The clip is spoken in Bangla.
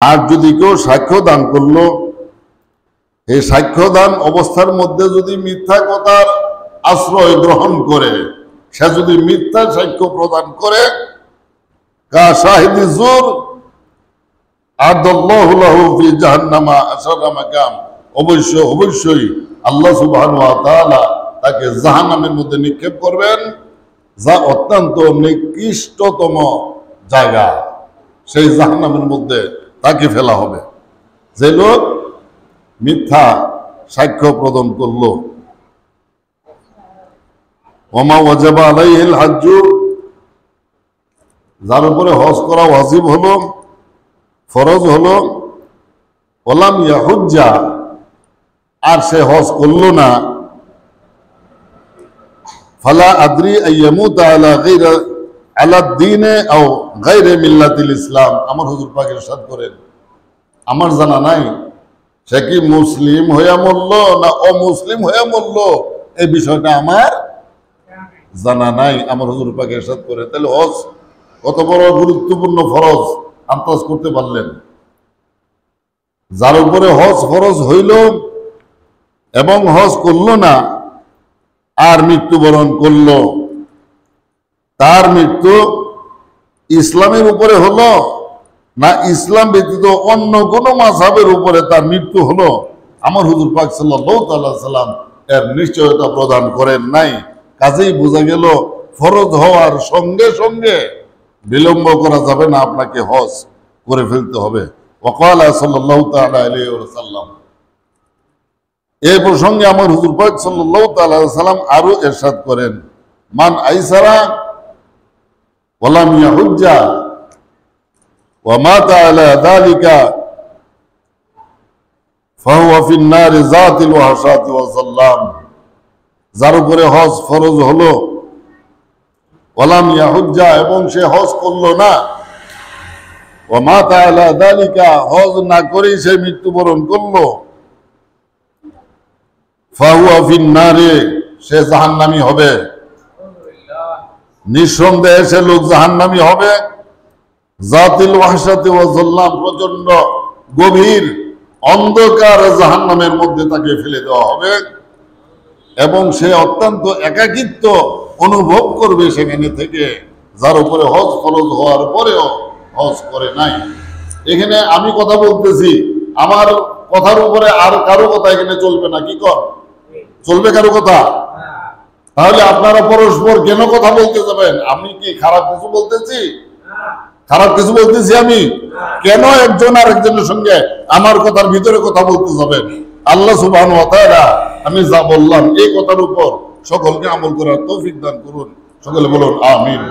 আর যদি কেউ সাক্ষ্য দান করলো, এই সাক্ষ্য দান অবস্থার মধ্যে যদি মিথ্যা কথার আশ্রয় গ্রহণ করে, সে যদি মিথ্যা সাক্ষ্য প্রদান করে, কা শাহিদি জুর আদাল্লাহু লাহু ফি জাহান্নামা আশারা মাকাম, অবশ্যই আল্লাহ সুবহানাহু ওয়া তাআলা তাকে জাহান্নামের মধ্যে নিক্ষেপ করবেন, যা অত্যন্ত নিকৃষ্টতম জায়গা। সেই জাহান্নামের মধ্যে তাকে ফেলা হবে যে লোক মিথ্যা সাক্ষ্য প্রদান করলো। ওমা ওয়াজাবা আলাইহিল হাজ্জু, যার উপরে হজ করা ওয়াজিব হলো, ফরজ হলো, ওলাম ইয়াহুজ্জা, আর সে হজ করলো না, ফালা আদরি আইয়ামুতা আলা গায়রা আলা দ্বীনে আও গায়রে মিল্লাতিল ইসলাম। আমার হুজুর পাক ইরশাদ করেন, আমার জানা নাই সে কি মুসলিম হইয়া মরল না অমুসলিম হইয়া মরল, এই বিষয়টা আমার জানা নাই। আমার হুজুর পাক ইরশাদ করেন, তাহলে হজ কত বড় গুরুত্বপূর্ণ ফরজ আন্দাজ করতে পারলেন। যার উপরে হজ ফরজ হইল এবং হজ করল না আর মৃত্যুবরণ করল, তার মৃত্যু ইসলামের উপরে হলো না ইসলাম ব্যতীত অন্য কোন মাযহাবের উপরে তার মৃত্যু হলো, আমার হুজুর পাক সাল্লাল্লাহু তাআলা সাল্লাম এর নিশ্চয়তা প্রদান করেন নাই। কাজেই বোঝা গেল ফরজ হওয়ার সঙ্গে সঙ্গে বিলম্ব করা যাবে না, আপনাকে হজ করে ফেলতে হবে। ওয়াকালা সাল্লাল্লাহু তাআলা আলাইহি ওয়াসাল্লাম, এই প্রসঙ্গে আমার হুজুর পাক সাল্লাল্লাহু তাআলা আলাইহি সাল্লাম আরো ইরশাদ করেন, মান আইসারা ওয়ালাম ইয়াহুজ্জা ওয়া মাতা আলা যালিকা ফাহুয়া ফিন নারি যাতিল ওয়াহশাতি ওয়া যাল্লাম। যার উপরে হজ ফরজ হলো, ওয়ালাম ইয়াহুজ্জা, এবং সে হজ করলো না, ওয়া মাতা আলা যালিকা, হজ না করেই সে মৃত্যুবরণ করলো, ফাহুয়া ফিন নারি, সে জাহান্নামী হবে। নিঃসন্দেহে সে লোক জাহান্নামী হবে। জাতিল ওয়াহশাতি ওয়া যাল্লাম, প্রচন্ড গভীর অন্ধকার জাহান্নামের মধ্যে তাকে ফেলে দেওয়া হবে এবং সে অত্যন্ত একাকিত্ব অনুভব করবে সেখানে থেকে, যার উপরে হজ ফরজ হওয়ার পরেও হজ করে নাই। এখানে আমি কথা বলতেছি, আমার কথার উপরে আর কারো কথা এখানে চলবে না, কি কর চলবে কারো কথা? তাহলে আপনারা পরস্পর কেন কথা বলতে যাবেন? আমি কি খারাপ কিছু বলতেছি? খারাপ কিছু বলতেছি আমি? কেন একজন আর একজনের সঙ্গে আমার কথার ভিতরে কথা বলতে যাবেন? আল্লাহ সুবহানাহু ওয়া তাআলা আমি যা বললাম এই কথার উপর সকলকে আমল করার তৌফিক দান করুন। সকলে বলুন আমিন।